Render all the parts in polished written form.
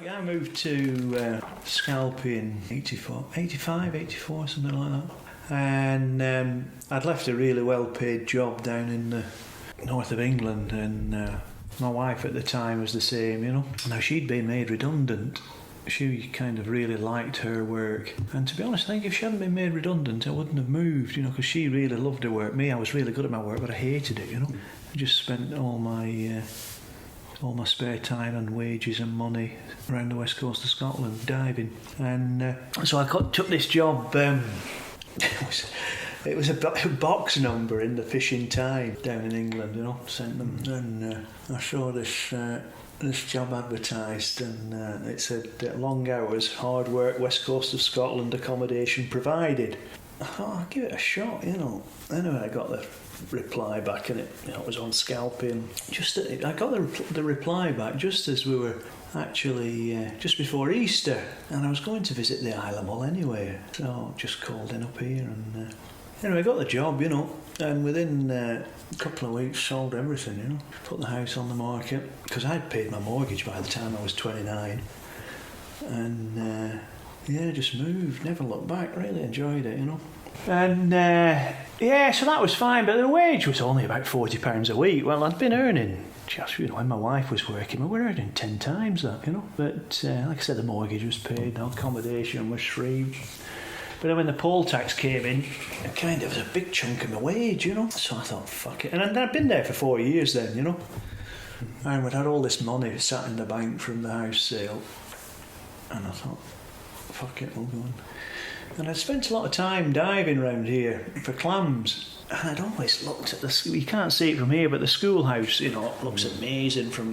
I moved to Scalpy in 84, something like that. And I'd left a really well-paid job down in the north of England, and my wife at the time was the same, you know. Now, she'd been made redundant. She kind of really liked her work. And to be honest, I think if she hadn't been made redundant, I wouldn't have moved, you know, because she really loved her work. Me, I was really good at my work, but I hated it, you know. I just spent all my spare time and wages and money around the west coast of Scotland diving. And so I took this job. It was a box number in the Fishing Tide down in England, you know, sent them. And I saw this job advertised, and it said long hours, hard work, west coast of Scotland, accommodation provided. I thought, I'll give it a shot, you know. Anyway, I got the reply back, and it was on Scalpy, and I got the reply back just as we were actually just before Easter, and I was going to visit the Isle of Mull anyway, so just called in up here, and anyway, I got the job, you know, and within a couple of weeks sold everything, you know, put the house on the market, because I'd paid my mortgage by the time I was 29, and just moved, never looked back, really enjoyed it, you know. And so that was fine, but the wage was only about £40 a week. Well, I'd been earning, just, you know, when my wife was working, we were earning 10 times that, you know. But like I said, the mortgage was paid, the accommodation was free. But then when the poll tax came in, it kind of was a big chunk of my wage, you know. So I thought, fuck it. And I'd been there for 4 years then, you know. And we'd had all this money sat in the bank from the house sale. And I thought, fuck it, we'll go on. And I'd spent a lot of time diving around here for clams. And I'd always looked at the... You can't see it from here, but the schoolhouse, you know, looks amazing from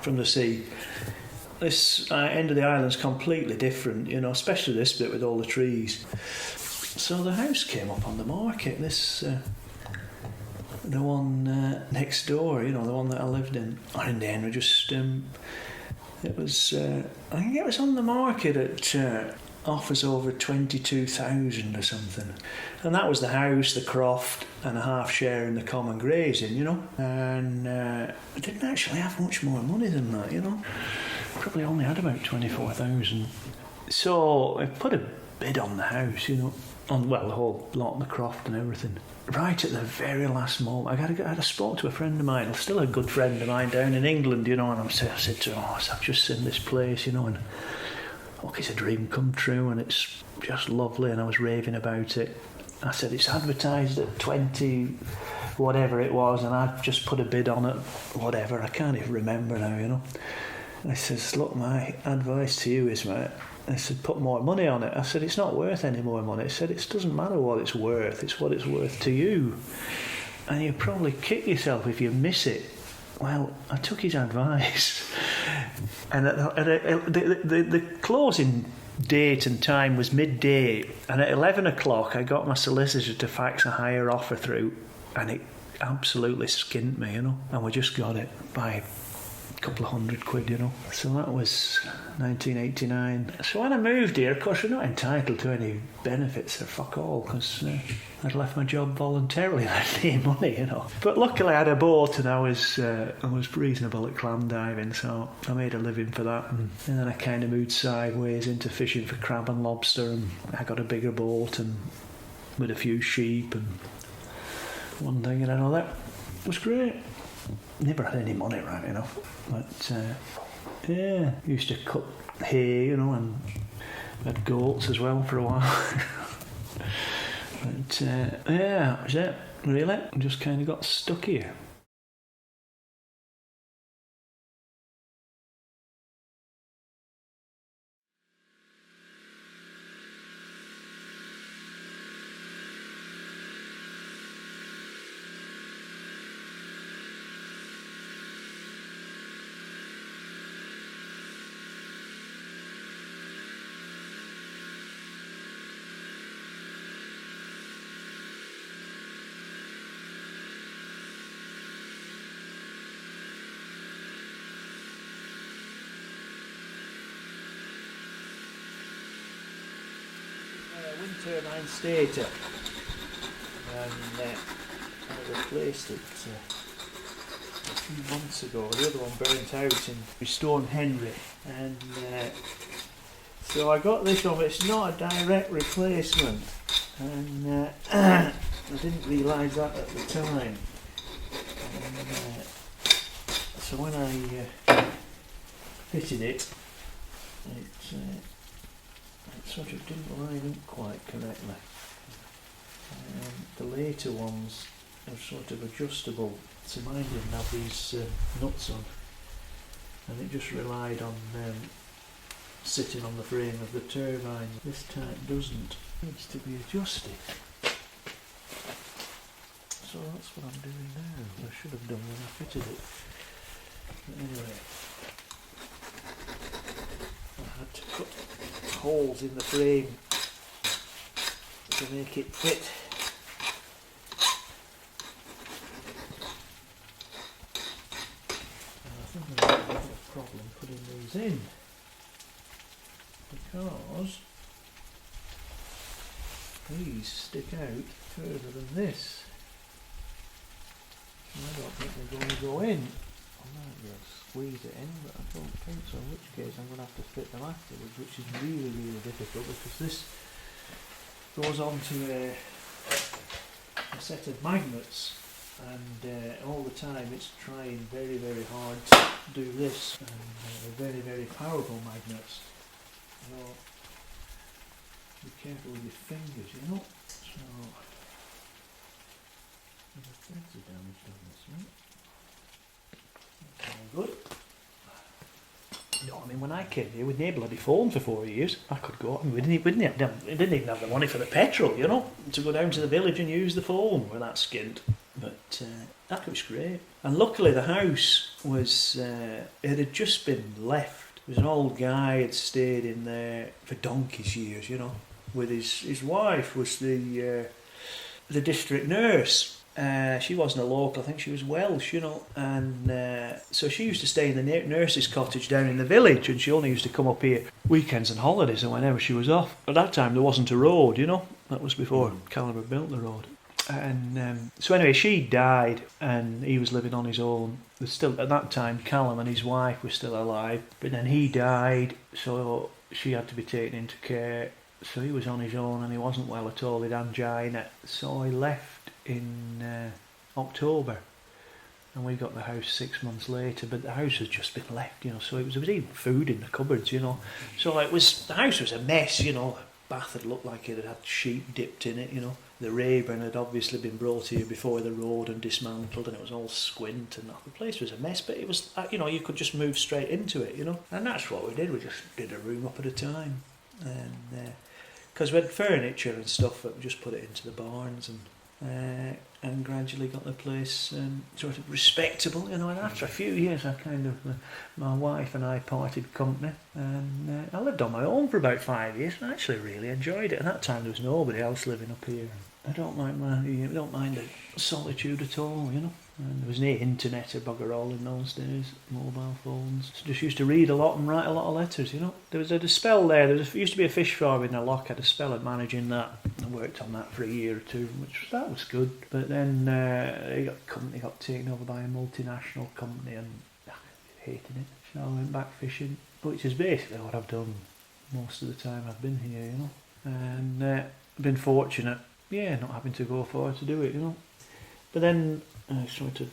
the sea. This end of the island's completely different, you know, especially this bit with all the trees. So the house came up on the market, the one next door, you know, the one that I lived in. And in the end, we just... it was... I think it was on the market at... offers over 22,000 or something, and that was the house, the croft, and a half share in the common grazing, you know. And I didn't actually have much more money than that, you know. Probably only had about 24,000. So I put a bid on the house, you know, on the whole lot, the croft and everything. Right at the very last moment, I spoke to a friend of mine, still a good friend of mine down in England, you know, and I said to him, I've just seen this place, you know, and look, it's a dream come true, and it's just lovely, and I was raving about it. I said, it's advertised at 20, whatever it was, and I've just put a bid on it, whatever, I can't even remember now, you know. I says, look, my advice to you is, mate, I said, put more money on it. I said, it's not worth any more money. I said, it doesn't matter what it's worth to you. And you probably kick yourself if you miss it. Well, I took his advice, and the closing date and time was midday, and at 11 o'clock I got my solicitor to fax a higher offer through, and it absolutely skint me, you know, and we just got it by a couple of £100, you know. So that was 1989. So when I moved here, of course, you're not entitled to any benefits or fuck all, because I'd left my job voluntarily and I had any money, you know. But luckily I had a boat, and I was reasonable at clam diving, so I made a living for that. And then I kind of moved sideways into fishing for crab and lobster, and I got a bigger boat and with a few sheep and one thing and another. It was great. Never had any money, right, you know. But used to cut hay, you know, and had goats as well for a while. But that was it, really. I just kind of got stuck here. Wind turbine stator, and I replaced it a few months ago. The other one burnt out in Storm Henry, and so I got this one, but it's not a direct replacement, and I didn't realise that at the time. And, so when I fitted it, it sort of didn't line up quite correctly. The later ones are sort of adjustable, so mine didn't have these nuts on, and it just relied on sitting on the frame of the turbine. This type doesn't. It needs to be adjusted. So that's what I'm doing now. I should have done when I fitted it. But anyway, I had to cut holes in the frame to make it fit. And I think I'm going to have a problem putting these in, because these stick out further than this. And I don't think they're going to go in. I might be able to squeeze it in, but I don't think so, in which case I'm going to have to fit them afterwards, which is really, really difficult, because this goes on to a set of magnets, and all the time it's trying very, very hard to do this, and they're very, very powerful magnets. So be careful with your fingers, you know. So the threads are damaged on this one. That's all good. You know, I mean, when I came here, we didn't have bloody phone for 4 years. I could go. I mean, we didn't even have the money for the petrol, you know, to go down to the village and use the phone. We're that skint. But that was great. And luckily, the house was it had just been left. There was an old guy had stayed in there for donkey's years, you know, with his wife was the district nurse. She wasn't a local, I think she was Welsh, you know, and so she used to stay in the nurse's cottage down in the village, and she only used to come up here weekends and holidays and whenever she was off. At that time there wasn't a road, you know, that was before Calum had built the road. And so anyway, she died and he was living on his own. There's still, at that time, Calum and his wife were still alive, but then he died, so she had to be taken into care. So he was on his own and he wasn't well at all, he'd angina, so he left in October, and we got the house 6 months later, but the house had just been left, you know, so there was even food in the cupboards, you know, so the house was a mess, you know. The bath had looked like it had had sheep dipped in it, you know. The Rayburn had obviously been brought here before the road and dismantled, and it was all squint, and the place was a mess, but it was, you know, you could just move straight into it, you know, and that's what we did. We just did a room up at a time, and because we had furniture and stuff, but we just put it into the barns, and gradually got the place sort of respectable, you know. And after a few years, I kind of, my wife and I parted company, and I lived on my own for about 5 years, and I actually really enjoyed it. At that time, there was nobody else living up here. I don't mind the solitude at all, you know. And there was no internet or bugger all in those days, mobile phones. So just used to read a lot and write a lot of letters, you know. There was a spell there. There used to be a fish farm in the loch. I had a spell at managing that. I worked on that for a year or two, that was good. But then the company got taken over by a multinational company, and I hated it. So I went back fishing, which is basically what I've done most of the time I've been here, you know. And I've been fortunate, not having to go far to do it, you know. But then I sort of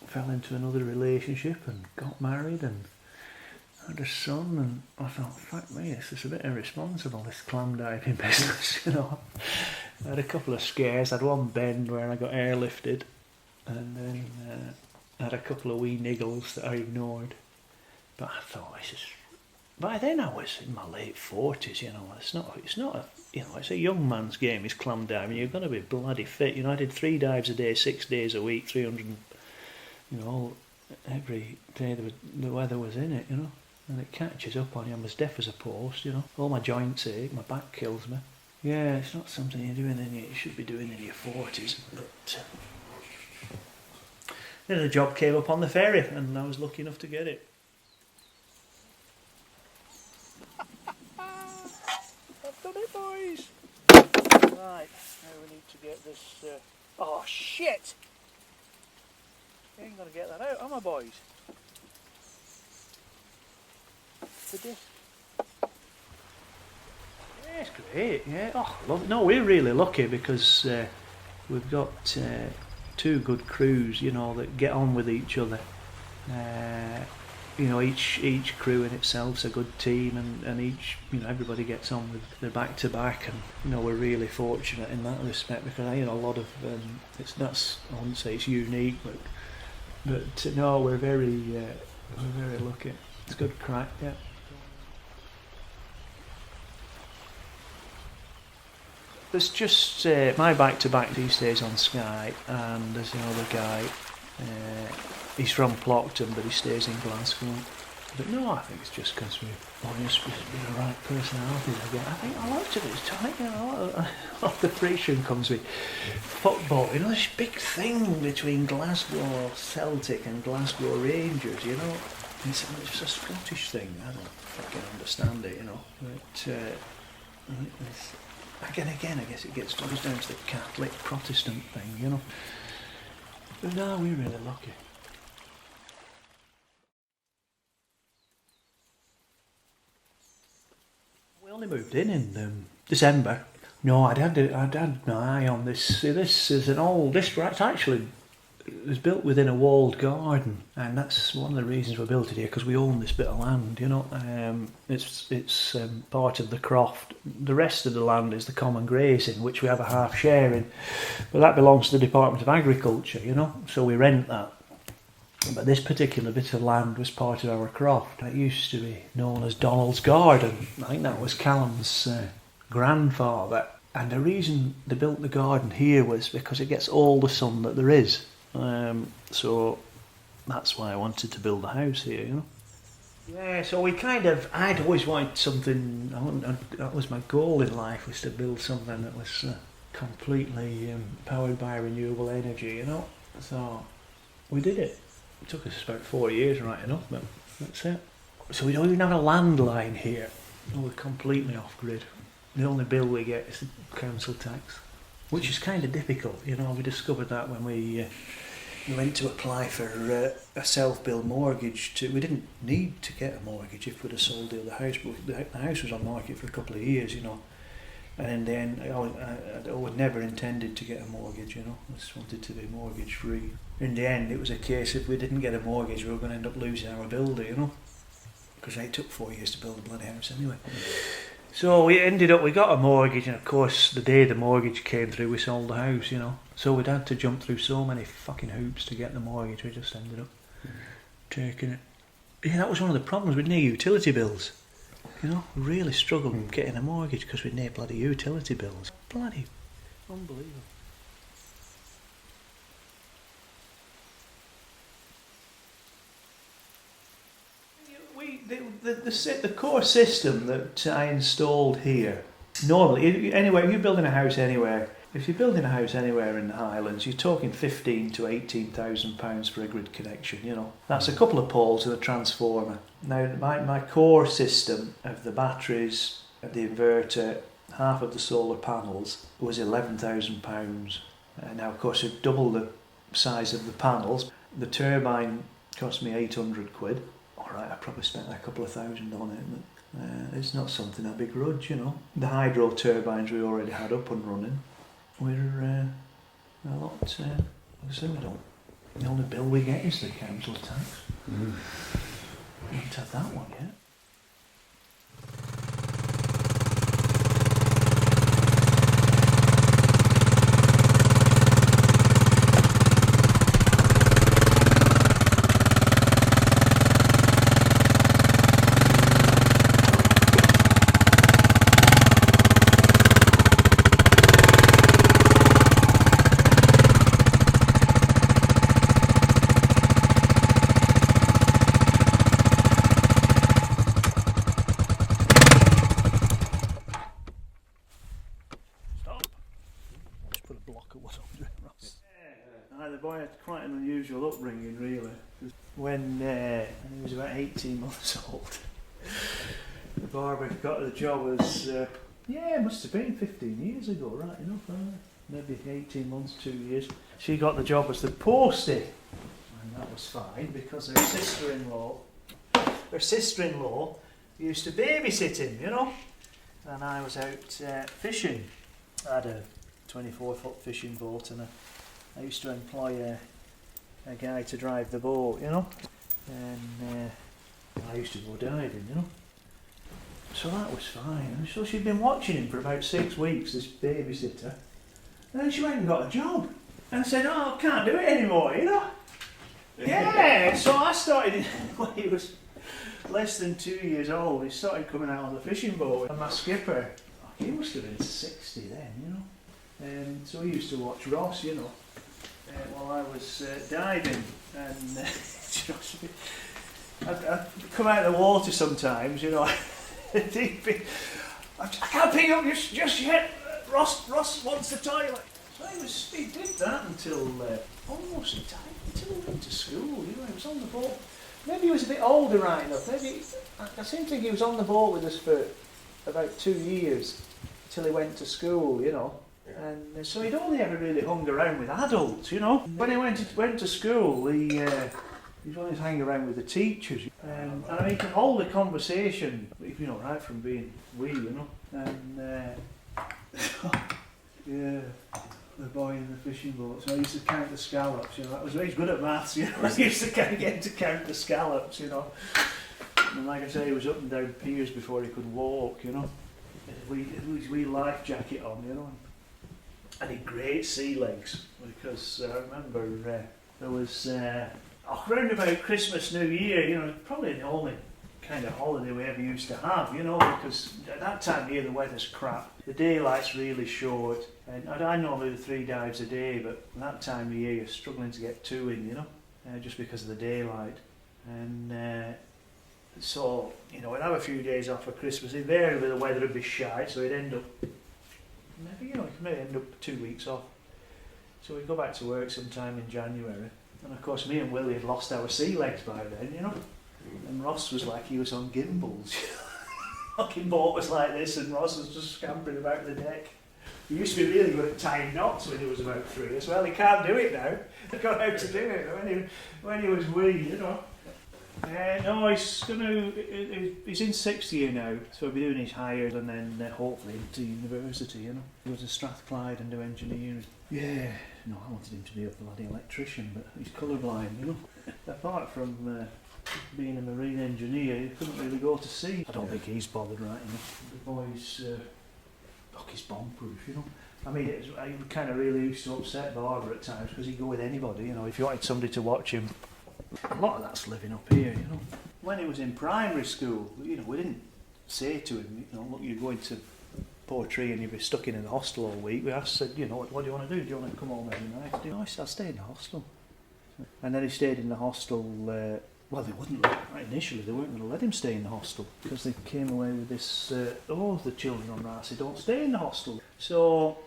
fell into another relationship and got married and had a son, and I thought, fuck me, this is a bit irresponsible, this clam diving business, you know. I had a couple of scares. I had one bend where I got airlifted, and then I had a couple of wee niggles that I ignored. But I thought, by then I was in my late 40s, you know. It's not a, you know, it's a young man's game, is clam diving. You've got to be bloody fit, you know. I did 3 dives a day, 6 days a week, 300, you know, every day the weather was in it, you know. And it catches up on you. I'm as deaf as a post, you know. All my joints ache, my back kills me. Yeah, it's not something you're doing you should be doing in your 40s. But then the job came up on the ferry, and I was lucky enough to get it. I've done it, boys. Right, now we need to get this. Oh shit! You ain't going to get that out, am I, boys? The disc. Yeah, it's great, yeah. Oh, love it. No, we're really lucky because we've got two good crews, you know, that get on with each other. You know, each crew in itself's a good team, and each, you know, everybody gets on with their back to back, and you know, we're really fortunate in that respect because you know, a lot of that's, I wouldn't say it's unique, but no, we're very lucky. It's good crack, yeah. There's just my back to back. He stays on Skye, and there's another guy. He's from Plockton, but he stays in Glasgow. But no, I think it's just because we're just be the right personalities. I think a lot of it's tight. You know, a lot of the friction comes with football. You know, this big thing between Glasgow Celtic and Glasgow Rangers. You know, it's a Scottish thing. I don't fucking understand it. You know, but again, I guess it goes down to the Catholic Protestant thing. You know, but no, we're really lucky. We only moved in December. No, I'd had my eye on this. See, this is an old. This actually was built within a walled garden, and that's one of the reasons we built it here, because we own this bit of land. You know, it's part of the croft. The rest of the land is the common grazing, which we have a half share in, but that belongs to the Department of Agriculture. You know, so we rent that. But this particular bit of land was part of our croft. It used to be known as Donald's Garden. I think that was Calum's grandfather. And the reason they built the garden here was because it gets all the sun that there is. So that's why I wanted to build a house here, you know. Yeah, so I'd always wanted something, that was my goal in life, was to build something that was completely powered by renewable energy, you know. So we did it. It took us about 4 years, right enough, but that's it. So we don't even have a landline here. We're completely off-grid. The only bill we get is the council tax, which is kind of difficult. You know, we discovered that when we went to apply for a self-build mortgage. We didn't need to get a mortgage if we'd have sold the other house, but the house was on market for a couple of years, you know. And in the end, I never intended to get a mortgage, you know. I just wanted to be mortgage free. In the end, it was a case if we didn't get a mortgage, we were going to end up losing our builder, you know. Because it took 4 years to build a bloody house anyway. So we got a mortgage, and of course, the day the mortgage came through, we sold the house, you know. So we'd had to jump through so many fucking hoops to get the mortgage, we just ended up taking it. Yeah, that was one of the problems with no utility bills. You know, we really struggled getting a mortgage because we need bloody utility bills. Bloody unbelievable. The core system that I installed here, normally, anywhere, if you're building a house anywhere, if you're building a house anywhere in the Highlands, you're talking £15,000 to £18,000 for a grid connection, you know. That's a couple of poles and a transformer. Now, my core system of the batteries, the inverter, half of the solar panels was £11,000. Now, of course, it doubled the size of the panels. The turbine cost me £800. Alright, I probably spent a couple of thousand on it, but it's not something I begrudge, you know. The hydro turbines we already had up and running. We're a lot. Obviously, the only bill we get is the council tax. We haven't had that one yet. The boy had quite an unusual upbringing, really. When he was about 18 months old, the barber got the job as, it must have been 15 years ago, right enough, maybe 18 months, 2 years. She got the job as the postie And that was fine because her sister-in-law used to babysit him, you know. And I was out fishing. I had a 24-foot fishing boat, and I used to employ a guy to drive the boat, you know. And I used to go diving, you know. So that was fine. And so she'd been watching him for about 6 weeks, this babysitter. And then she went and got a job. And said, oh, I can't do it anymore, you know. Yeah, so I started, when he was less than 2 years old, he started coming out on the fishing boat. And my skipper, he must have been 60 then, you know. And so he used to watch Ross, you know, while I was diving. And I'd come out of the water sometimes, you know. I can't pick up just yet. Ross wants the toilet. So he did that until almost until he went to school. You know, he was on the boat. Maybe he was a bit older right enough. Maybe I seem to think he was on the boat with us for about 2 years till he went to school. You know, and so he'd only ever really hung around with adults. You know, when he went to school, he always hang around with the teachers. And I mean, he could hold a conversation, you know, right from being wee, you know, and yeah. The boy in the fishing boat. So I used to count the scallops, you know. That was he's good at maths, you know. I used to get him to count the scallops, you know. And like I say, he was up and down piers before he could walk, you know. His wee life jacket on, you know. And he had great sea legs because I remember there was around about Christmas, New Year, you know, probably the only kind of holiday we ever used to have, you know, because at that time of year the weather's crap. The daylight's really short, and I normally do 3 dives a day, but that time of year you're struggling to get 2 in, you know, just because of the daylight. And so, you know, we'd have a few days off for Christmas. Invariably the weather would be shite, so we'd end up, maybe, you know, we could end up 2 weeks off. So we'd go back to work sometime in January. And of course me and Willie had lost our sea legs by then, you know. And Ross was like he was on gimbals. Fucking boat was like this, and Ross was just scampering about the deck. He used to be really good at tying knots when he was about 3 as well. He can't do it now. He got how to do it when he was wee, you know. No, he's in 6th year now, so he'll be doing his higher and then hopefully into university, you know. He goes to Strathclyde and do engineering. Yeah, no, I wanted him to be a bloody electrician, but he's colourblind, you know. Apart from being a marine engineer, he couldn't really go to sea. I don't think he's bothered right enough. The boy's he's bomb-proof, you know. I mean, I kind of really used to upset Barbara at times because he'd go with anybody, you know. If you wanted somebody to watch him, a lot of that's living up here, you know. When he was in primary school, you know, we didn't say to him, you know, look, you're going to Portree and you'll be stuck in the hostel all week. We said, you know, what do you want to do? Do you want to come home every night? You know, I said, I'll stay in the hostel. And then he stayed in the hostel. Well, they wouldn't. Initially, they weren't going to let him stay in the hostel because they came away with this. The children on Raasay don't stay in the hostel. So,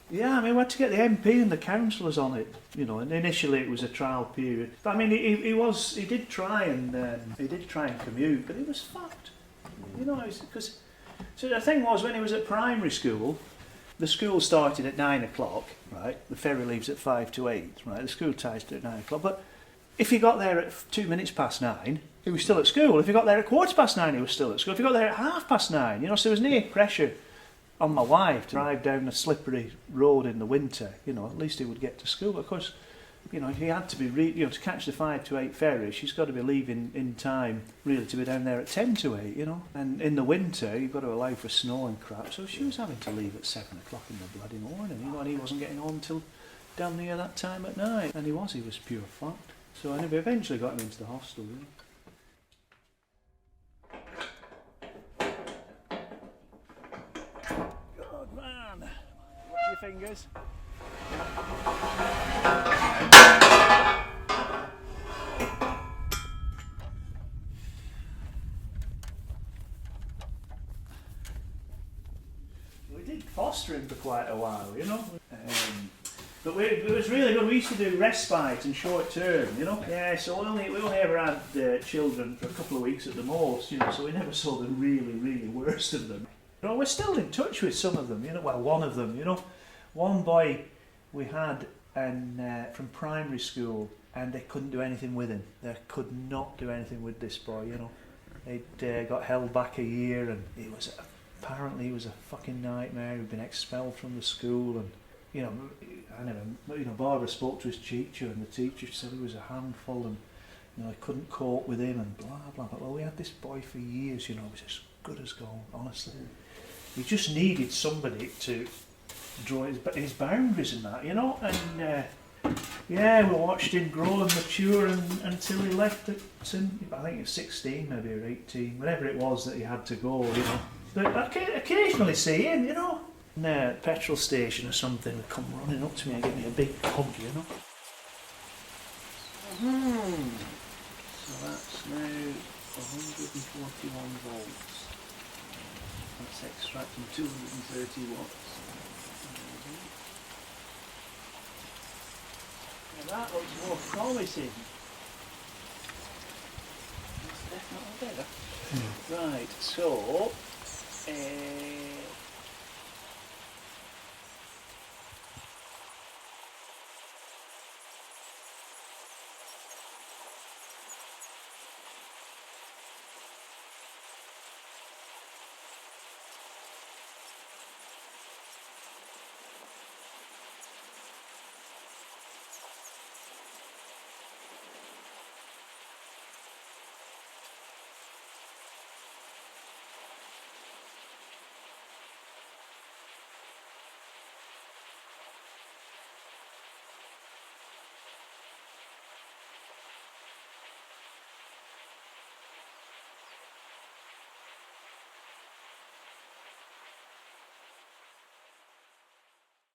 yeah, I mean, we had to get the MP and the councillors on it, you know. And initially, it was a trial period. But I mean, he did try and commute, but he was fucked, you know, because. So the thing was, when he was at primary school, the school started at 9 o'clock, right? The ferry leaves at 5 to 8, right? The school ties at 9 o'clock. But if he got there at 2 minutes past 9, he was still at school. If he got there at 9:15, he was still at school. If he got there at 9:30, you know, so there was near pressure on my wife to drive down a slippery road in the winter. You know, at least he would get to school. But of course, you know, he had to be, to catch the 5 to 8 ferry, she's got to be leaving in time, really, to be down there at 10 to 8, you know. And in the winter, you've got to allow for snow and crap, so she was having to leave at 7 o'clock in the bloody morning, you know, and he wasn't getting home till down near that time at night. And he was pure fucked. So anyway, eventually got him into the hostel, you know. God, man. Watch your fingers. We did foster him for quite a while, you know. But it was really good. We used to do respite and short term, you know. Yeah, so we only ever had children for a couple of weeks at the most, you know. So we never saw the really, really worst of them. You know, we're still in touch with some of them, you know. Well, one of them, you know. One boy we had from primary school, and they couldn't do anything with him. They could not do anything with this boy, you know. He'd got held back a year, and apparently he was a fucking nightmare. He'd been expelled from the school, and you know, Barbara spoke to his teacher, and the teacher said he was a handful, and you know, I couldn't cope with him, and blah blah. But well, we had this boy for years, you know, he was as good as gold, honestly. We just needed somebody to draw his boundaries and that, you know, and yeah, we watched him grow and mature until he left at, I think it was 16 maybe, or 18, whatever it was that he had to go, you know. But I occasionally see him, you know. And at a petrol station or something, would come running up to me and give me a big hug, you know. So that's now 141 volts. That's extracting 230 watts. Now that looks more promising. That's definitely better. Right, so